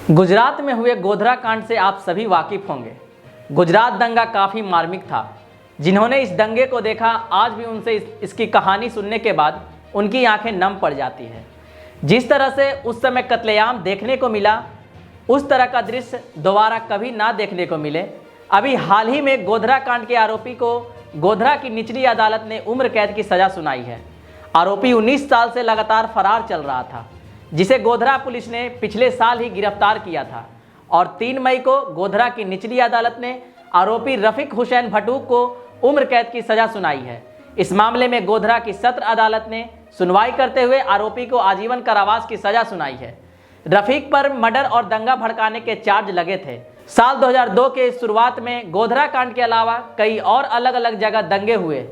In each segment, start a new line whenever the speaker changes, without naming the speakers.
गुजरात में हुए गोधरा कांड से आप सभी वाकिफ होंगे। गुजरात दंगा काफ़ी मार्मिक था। जिन्होंने इस दंगे को देखा आज भी उनसे इसकी कहानी सुनने के बाद उनकी आंखें नम पड़ जाती है। जिस तरह से उस समय कत्लेआम देखने को मिला, उस तरह का दृश्य दोबारा कभी ना देखने को मिले। अभी हाल ही में गोधरा कांड के आरोपी को गोधरा की निचली अदालत ने उम्र कैद की सज़ा सुनाई है। आरोपी 19 साल से लगातार फरार चल रहा था, जिसे गोधरा पुलिस ने पिछले साल ही गिरफ्तार किया था और 3 मई को गोधरा की निचली अदालत ने आरोपी रफीक हुसैन भटूक को उम्र कैद की सज़ा सुनाई है। इस मामले में गोधरा की सत्र अदालत ने सुनवाई करते हुए आरोपी को आजीवन कारावास की सज़ा सुनाई है। रफीक पर मर्डर और दंगा भड़काने के चार्ज लगे थे। साल 2002 के शुरुआत में गोधरा कांड के अलावा कई और अलग अलग जगह दंगे हुए।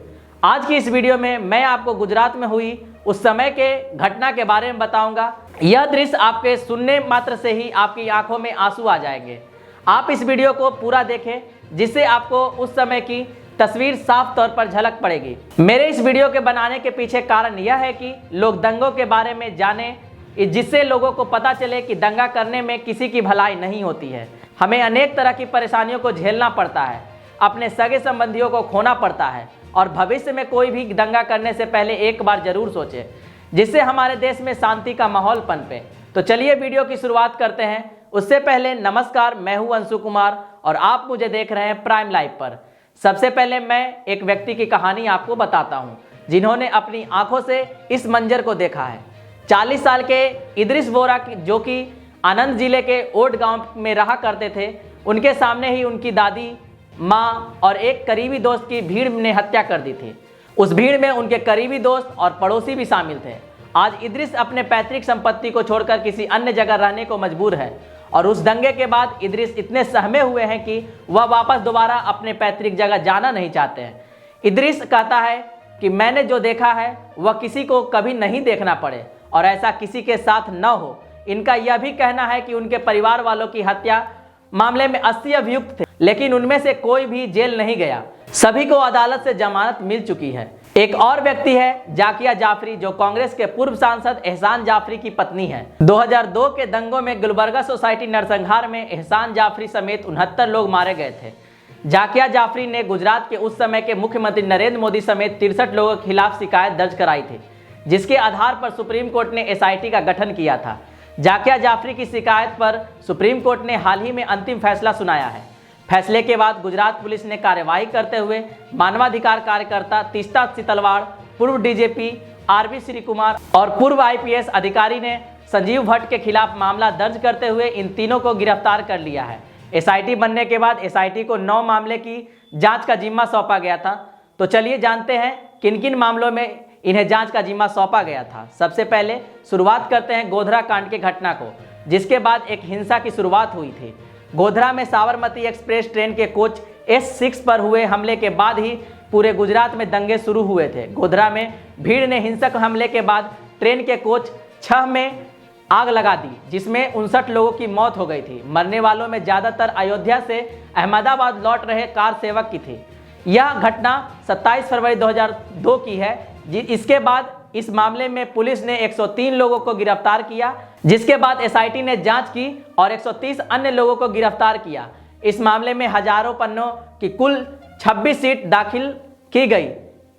आज की इस वीडियो में मैं आपको गुजरात में हुई उस समय के घटना के बारे में बताऊंगा। यह दृश्य आपके सुनने मात्र से ही आपकी आंखों में आंसू आ जाएंगे। आप इस वीडियो को पूरा देखें, जिससे आपको उस समय की तस्वीर साफ तौर पर झलक पड़ेगी। मेरे इस वीडियो के बनाने के पीछे कारण यह है कि लोग दंगों के बारे में जाने, जिससे लोगों को पता चले कि दंगा करने में किसी की भलाई नहीं होती है। हमें अनेक तरह की परेशानियों को झेलना पड़ता है, अपने सगे संबंधियों को खोना पड़ता है और भविष्य में कोई भी दंगा करने से पहले एक बार जरूर सोचे, जिससे हमारे देश में शांति का माहौल पनपे। तो चलिए वीडियो की शुरुआत करते हैं। उससे पहले नमस्कार, मैं हूं अंशु कुमार और आप मुझे देख रहे हैं प्राइम लाइव पर। सबसे पहले मैं एक व्यक्ति की कहानी आपको बताता हूं, जिन्होंने अपनी आंखों से इस मंजर को देखा है। 40 साल के इद्रिस वोरा, जो कि आनंद जिले के ओड गांव में रहा करते थे, उनके सामने ही उनकी दादी, माँ और एक करीबी दोस्त की भीड़ ने हत्या कर दी थी। उस भीड़ में उनके करीबी दोस्त और पड़ोसी भी शामिल थे। आज इद्रिस अपने पैतृक संपत्ति को छोड़कर किसी अन्य जगह रहने को मजबूर है और उस दंगे के बाद इद्रिस इतने सहमे हुए हैं कि वह वापस दोबारा अपने पैतृक जगह जाना नहीं चाहते हैं। इद्रिस कहता है कि मैंने जो देखा है वह किसी को कभी नहीं देखना पड़े और ऐसा किसी के साथ न हो। इनका यह भी कहना है कि उनके परिवार वालों की हत्या मामले में 80 अभियुक्त थे, लेकिन उनमें से कोई भी जेल नहीं गया। सभी को अदालत से जमानत मिल चुकी है। एक और व्यक्ति है जाकिया जाफरी, जो कांग्रेस के पूर्व सांसद एहसान जाफरी की पत्नी है। 2002 के दंगों में गुलबर्गा सोसाइटी नरसंहार में एहसान जाफरी समेत 69 लोग मारे गए थे। जाकिया जाफरी ने गुजरात के उस समय के मुख्यमंत्री नरेंद्र मोदी समेत 63 लोगों के खिलाफ शिकायत दर्ज कराई थी, जिसके आधार पर सुप्रीम कोर्ट ने SIT का गठन किया था। जाकिया जाफरी की शिकायत पर सुप्रीम कोर्ट ने हाल ही में अंतिम फैसला सुनाया है। फैसले के बाद गुजरात पुलिस ने कार्रवाई करते हुए मानवाधिकार कार्यकर्ता तीस्ता सितलवाड़, पूर्व DGP RV श्री कुमार और पूर्व IPS अधिकारी ने संजीव भट्ट के खिलाफ मामला दर्ज करते हुए इन तीनों को गिरफ्तार कर लिया है। SIT बनने के बाद SIT को 9 मामले की जाँच का जिम्मा सौंपा गया था। तो चलिए जानते हैं किन किन मामलों में इन्हें जांच का जिम्मा सौंपा गया था। सबसे पहले शुरुआत करते हैं गोधरा कांड की घटना को, जिसके बाद एक हिंसा की शुरुआत हुई थी। गोधरा में साबरमती एक्सप्रेस ट्रेन के कोच S6 पर हुए हमले के बाद ही पूरे गुजरात में दंगे शुरू हुए थे। गोधरा में भीड़ ने हिंसक हमले के बाद ट्रेन के कोच 6 में आग लगा दी, जिसमें 59 लोगों की मौत हो गई थी। मरने वालों में ज़्यादातर अयोध्या से अहमदाबाद लौट रहे कार सेवक की थी। यह घटना 27 फरवरी 2002 की है। इसके बाद इस मामले में पुलिस ने 103 लोगों को गिरफ्तार किया, जिसके बाद SIT ने जांच की और 130 अन्य लोगों को गिरफ्तार किया। इस मामले में हजारों पन्नों की कुल 26 सीट दाखिल की गई।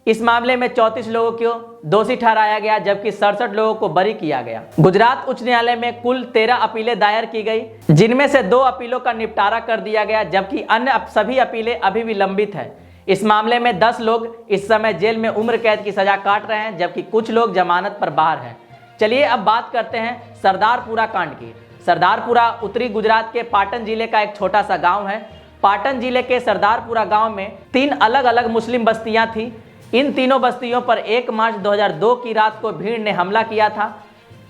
इस मामले में 34 लोगों को दोषी ठहराया गया, जबकि 67 लोगों को बरी किया गया। गुजरात उच्च न्यायालय में कुल 13 अपीलें दायर की गई, जिनमें से 2 अपीलों का निपटारा कर दिया गया, जबकि अन्य सभी अपीलें अभी भी लंबित है। इस मामले में 10 लोग इस समय जेल में उम्र कैद की सजा काट रहे हैं, जबकि कुछ लोग जमानत पर बाहर हैं। चलिए अब बात करते हैं सरदारपुरा कांड की। सरदारपुरा उत्तरी गुजरात के पाटन जिले का एक छोटा सा गांव है। पाटन जिले के सरदारपुरा गांव में 3 अलग अलग मुस्लिम बस्तियां थीं। इन तीनों बस्तियों पर 1 मार्च 2002 की रात को भीड़ ने हमला किया था।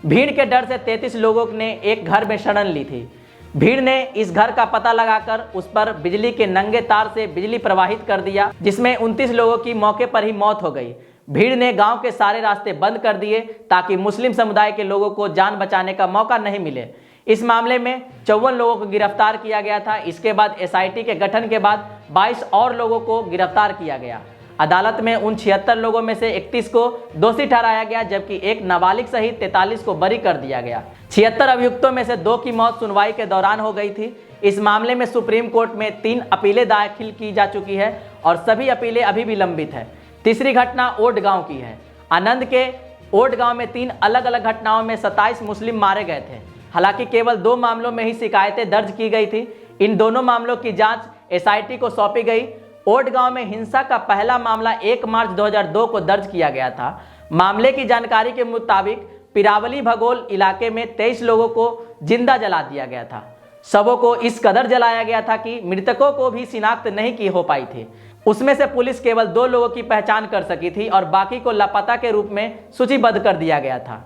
भीड़ के डर से 33 लोगों ने एक घर में शरण ली थी। भीड़ ने इस घर का पता लगाकर उस पर बिजली के नंगे तार से बिजली प्रवाहित कर दिया, जिसमें 29 लोगों की मौके पर ही मौत हो गई। भीड़ ने गांव के सारे रास्ते बंद कर दिए ताकि मुस्लिम समुदाय के लोगों को जान बचाने का मौका नहीं मिले। इस मामले में 54 लोगों को गिरफ्तार किया गया था। इसके बाद SIT के गठन के बाद 22 और लोगों को गिरफ्तार किया गया। अदालत में उन 76 लोगों में से 31 को दोषी ठहराया गया, जबकि एक नाबालिग सहित 43 को बरी कर दिया गया। 76 अभियुक्तों में से 2 की मौत सुनवाई के दौरान हो गई थी। इस मामले में सुप्रीम कोर्ट में 3 अपीलें दाखिल की जा चुकी है और सभी अपीलें अभी भी लंबित है। तीसरी घटना ओड गांव की है। आनंद के ओड गांव में 3 अलग अलग घटनाओं में 27 मुस्लिम मारे गए थे। हालांकि केवल 2 मामलों में ही शिकायतें दर्ज की गई थी। इन दोनों मामलों की जांच एसआईटी को सौंपी गई। ओड गांव में हिंसा का पहला मामला 1 मार्च 2002 को दर्ज किया गया था। मामले की जानकारी के मुताबिक पिरावली भगोल इलाके में 23 लोगों को जिंदा जला दिया गया था। शवों को इस कदर जलाया गया था कि मृतकों को भी शिनाख्त नहीं की हो पाई थी। उसमें से पुलिस केवल 2 लोगों की पहचान कर सकी थी और बाकी को लापता के रूप में सूचीबद्ध कर दिया गया था।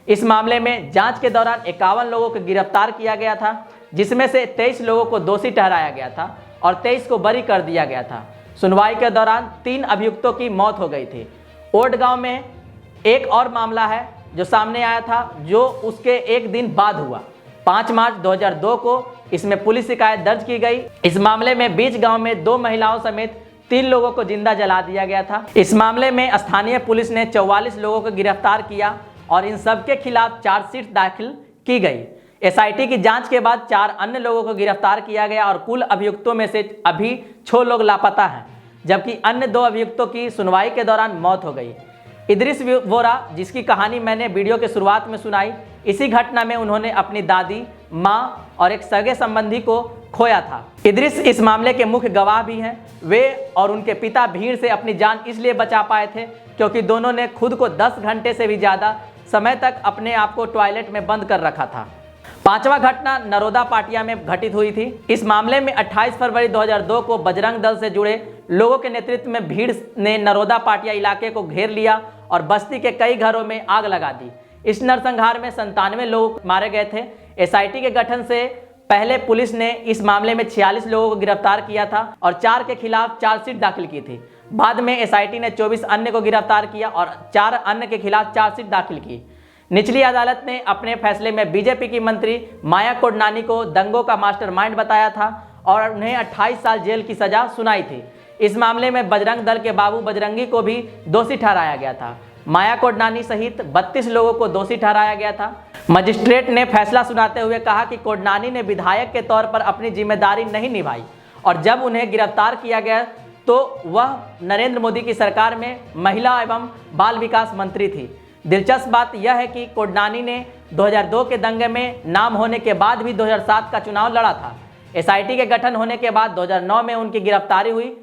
इस मामले में जांच के दौरान 51 लोगों को गिरफ्तार किया गया था, जिसमें से 23 लोगों को दोषी ठहराया गया था और 23 को बरी कर दिया गया था। सुनवाई के दौरान 3 अभियुक्तों की मौत हो गई थी। ओड गांव में एक और मामला है जो सामने आया था, जो उसके एक दिन बाद हुआ। 5 मार्च 2002 को इसमें पुलिस शिकायत दर्ज की गई। इस मामले में बीच गांव में 2 महिलाओं समेत 3 लोगों को जिंदा जला दिया गया था। इस मामले में स्थानीय पुलिस ने 44 लोगों को गिरफ्तार किया और इन सबके खिलाफ चार्जशीट दाखिल की गई। एसआईटी की जांच के बाद 4 अन्य लोगों को गिरफ्तार किया गया और कुल अभियुक्तों में से अभी 6 लोग लापता हैं, जबकि अन्य 2 अभियुक्तों की सुनवाई के दौरान मौत हो गई। इदरिस वोरा, जिसकी कहानी मैंने वीडियो के शुरुआत में सुनाई, इसी घटना में उन्होंने अपनी दादी, माँ और एक सगे संबंधी को खोया था। इदरिस इस मामले के मुख्य गवाह भी हैं। वे और उनके पिता भीड़ से अपनी जान इसलिए बचा पाए थे क्योंकि दोनों ने खुद को 10 घंटे से भी ज़्यादा समय तक अपने आप को टॉयलेट में बंद कर रखा था। 5वां घटना नरोदा पाटिया में घटित हुई थी। इस मामले में 28 फरवरी 2002 को बजरंग दल से जुड़े लोगों के नेतृत्व में भीड़ ने नरोदा पाटिया इलाके को घेर लिया और बस्ती के कई घरों में आग लगा दी। इस नरसंहार में 97 लोग मारे गए थे। एसआईटी के गठन से पहले पुलिस ने इस मामले में 46 लोगों को गिरफ्तार किया था और 4 के खिलाफ चार्जशीट दाखिल की थी। बाद में एसआईटी ने 24 अन्य को गिरफ्तार किया और 4 अन्य के खिलाफ चार्जशीट दाखिल की। निचली अदालत ने अपने फैसले में बीजेपी की मंत्री माया कोडनानी को दंगों का मास्टरमाइंड बताया था और उन्हें 28 साल जेल की सजा सुनाई थी। इस मामले में बजरंग दल के बाबू बजरंगी को भी दोषी ठहराया गया था। माया कोडनानी सहित 32 लोगों को दोषी ठहराया गया था। मजिस्ट्रेट ने फैसला सुनाते हुए कहा कि कोडनानी ने विधायक के तौर पर अपनी जिम्मेदारी नहीं निभाई और जब उन्हें गिरफ्तार किया गया तो वह नरेंद्र मोदी की सरकार में महिला एवं बाल विकास मंत्री थी। दिलचस्प बात यह है कि कोडनानी ने 2002 के दंगे में नाम होने के बाद भी 2007 का चुनाव लड़ा था। एसआईटी के गठन होने के बाद 2009 में उनकी गिरफ्तारी हुई।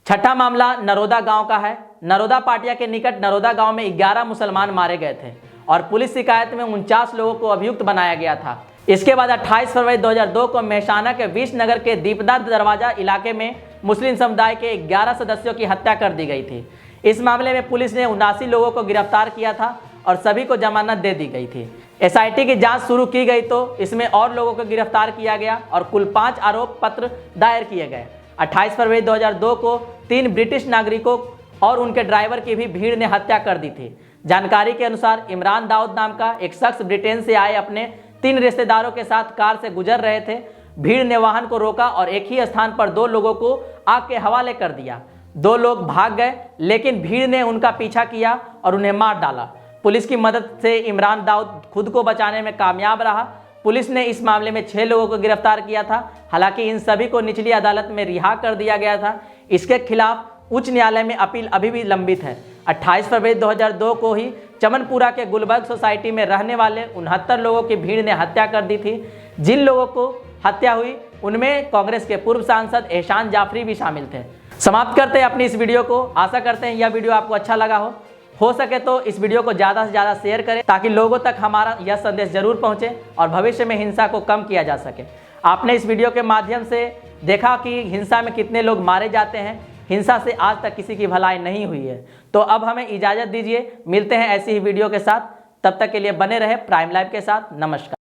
6ठा मामला नरोदा गांव का है। नरोदा पाटिया के निकट नरोदा गांव में 11 मुसलमान मारे गए थे और पुलिस शिकायत में 49 लोगों को अभियुक्त बनाया गया था। इसके बाद 28 फरवरी 2002 को मेहसाना के विश नगर के दीपदा दरवाजा इलाके में मुस्लिम समुदाय के 11 सदस्यों की हत्या कर दी गई थी। इस मामले में पुलिस ने 79 लोगों को गिरफ्तार किया था और सभी को जमानत दे दी गई थी। एसआईटी की जांच शुरू की गई तो इसमें और लोगों को गिरफ्तार किया गया और कुल 5 आरोप पत्र दायर किए गए। 28 फरवरी 2002 को 3 ब्रिटिश नागरिकों और उनके ड्राइवर की भी भीड़ ने हत्या कर दी थी। जानकारी के अनुसार इमरान दाऊद नाम का एक शख्स ब्रिटेन से आए अपने 3 रिश्तेदारों के साथ कार से गुजर रहे थे। भीड़ ने वाहन को रोका और एक ही स्थान पर 2 लोगों को आग के हवाले कर दिया। 2 लोग भाग गए लेकिन भीड़ ने उनका पीछा किया और उन्हें मार डाला। पुलिस की मदद से इमरान दाऊद खुद को बचाने में कामयाब रहा। पुलिस ने इस मामले में 6 लोगों को गिरफ्तार किया था। हालांकि इन सभी को निचली अदालत में रिहा कर दिया गया था। इसके खिलाफ उच्च न्यायालय में अपील अभी भी लंबित है। 28 फरवरी 2002 को ही चमनपुरा के गुलबर्ग सोसाइटी में रहने वाले 69 लोगों की भीड़ ने हत्या कर दी थी। जिन लोगों को हत्या हुई उनमें कांग्रेस के पूर्व सांसद एहसान जाफरी भी शामिल थे। समाप्त करते हैं अपनी इस वीडियो को। आशा करते हैं यह वीडियो आपको अच्छा लगा हो सके तो इस वीडियो को ज़्यादा से ज़्यादा शेयर करें ताकि लोगों तक हमारा यह संदेश जरूर पहुंचे और भविष्य में हिंसा को कम किया जा सके। आपने इस वीडियो के माध्यम से देखा कि हिंसा में कितने लोग मारे जाते हैं। हिंसा से आज तक किसी की भलाई नहीं हुई है। तो अब हमें इजाज़त दीजिए, मिलते हैं ऐसी ही वीडियो के साथ। तब तक के लिए बने रहे प्राइम लाइव के साथ। नमस्कार।